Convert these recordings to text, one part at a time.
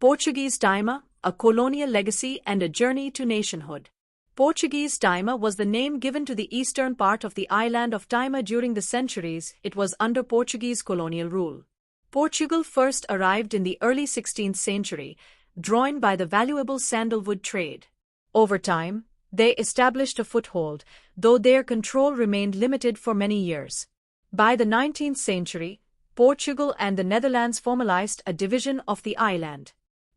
Portuguese Timor, a colonial legacy and a journey to nationhood. Portuguese Timor was the name given to the eastern part of the island of Timor during the centuries it was under Portuguese colonial rule. Portugal first arrived in the early 16th century, drawn by the valuable sandalwood trade. Over time, they established a foothold, though their control remained limited for many years. By the 19th century, Portugal and the Netherlands formalized a division of the island.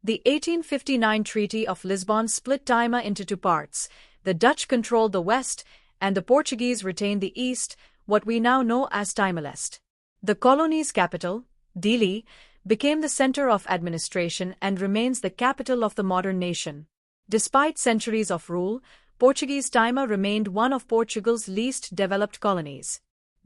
The 1859 Treaty of Lisbon split Timor into two parts. The Dutch controlled the west, and the Portuguese retained the east, what we now know as Timor-Leste. The colony's capital, Dili, became the center of administration and remains the capital of the modern nation. Despite centuries of rule, Portuguese Timor remained one of Portugal's least developed colonies.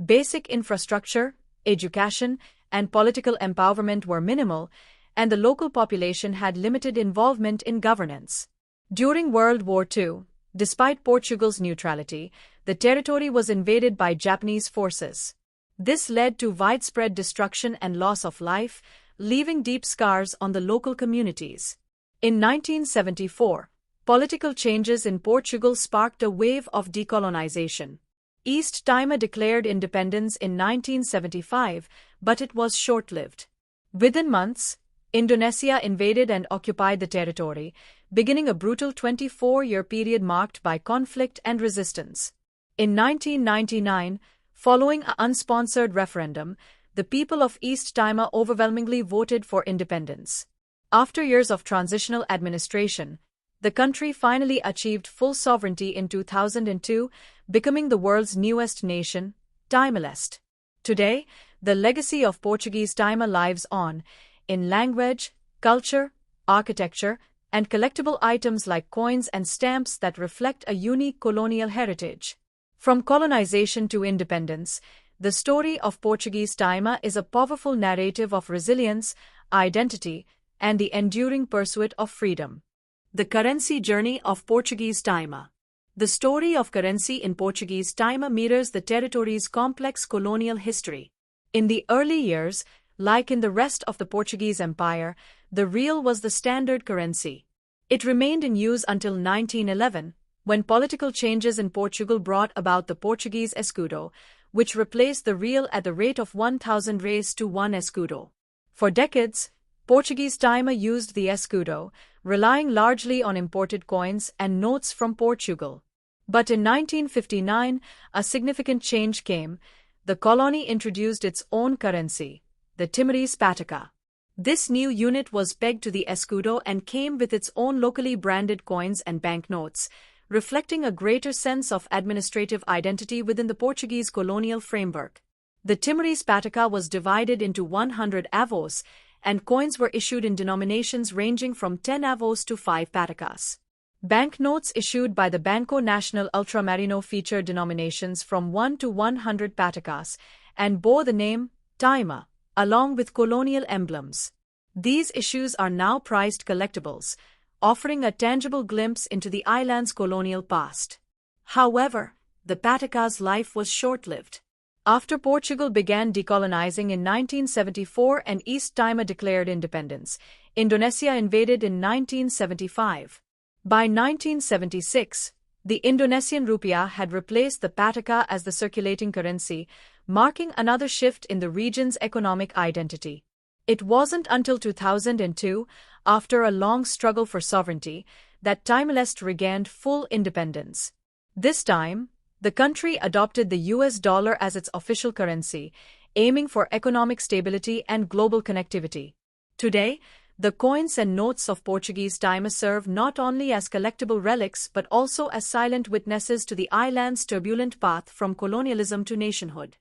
Basic infrastructure, education, and political empowerment were minimal, and the local population had limited involvement in governance. During World War II, despite Portugal's neutrality, the territory was invaded by Japanese forces. This led to widespread destruction and loss of life, leaving deep scars on the local communities. In 1974, political changes in Portugal sparked a wave of decolonization. East Timor declared independence in 1975, but it was short-lived. Within months, Indonesia invaded and occupied the territory, beginning a brutal 24-year period marked by conflict and resistance. In 1999, following an unsponsored referendum, the people of East Timor overwhelmingly voted for independence. After years of transitional administration, the country finally achieved full sovereignty in 2002, becoming the world's newest nation, Timor-Leste. Today, the legacy of Portuguese Timor lives on, in language, culture, architecture, and collectible items like coins and stamps that reflect a unique colonial heritage. From colonization to independence, the story of Portuguese Timor is a powerful narrative of resilience, identity, and the enduring pursuit of freedom. The currency journey of Portuguese Timor. The story of currency in Portuguese Timor mirrors the territory's complex colonial history. In the early years, like in the rest of the Portuguese Empire, the real was the standard currency. It remained in use until 1911, when political changes in Portugal brought about the Portuguese escudo, which replaced the real at the rate of 1,000 reais to 1 escudo. For decades, Portuguese Timor used the escudo, relying largely on imported coins and notes from Portugal. But in 1959, a significant change came. The colony introduced its own currency, the Timorese pataka. This new unit was pegged to the escudo and came with its own locally branded coins and banknotes, reflecting a greater sense of administrative identity within the Portuguese colonial framework. The Timorese pataka was divided into 100 avos, and coins were issued in denominations ranging from 10 avos to 5 patakas. Banknotes issued by the Banco Nacional Ultramarino featured denominations from 1 to 100 patakas and bore the name Timor, along with colonial emblems. These issues are now prized collectibles, offering a tangible glimpse into the island's colonial past. However, the pataka's life was short-lived. After Portugal began decolonizing in 1974 and East Timor declared independence, Indonesia invaded in 1975. By 1976, the Indonesian rupiah had replaced the pataka as the circulating currency, marking another shift in the region's economic identity. It wasn't until 2002, after a long struggle for sovereignty, that Timor-Leste regained full independence. This time, the country adopted the US dollar as its official currency, aiming for economic stability and global connectivity. Today, the coins and notes of Portuguese Timor serve not only as collectible relics but also as silent witnesses to the island's turbulent path from colonialism to nationhood.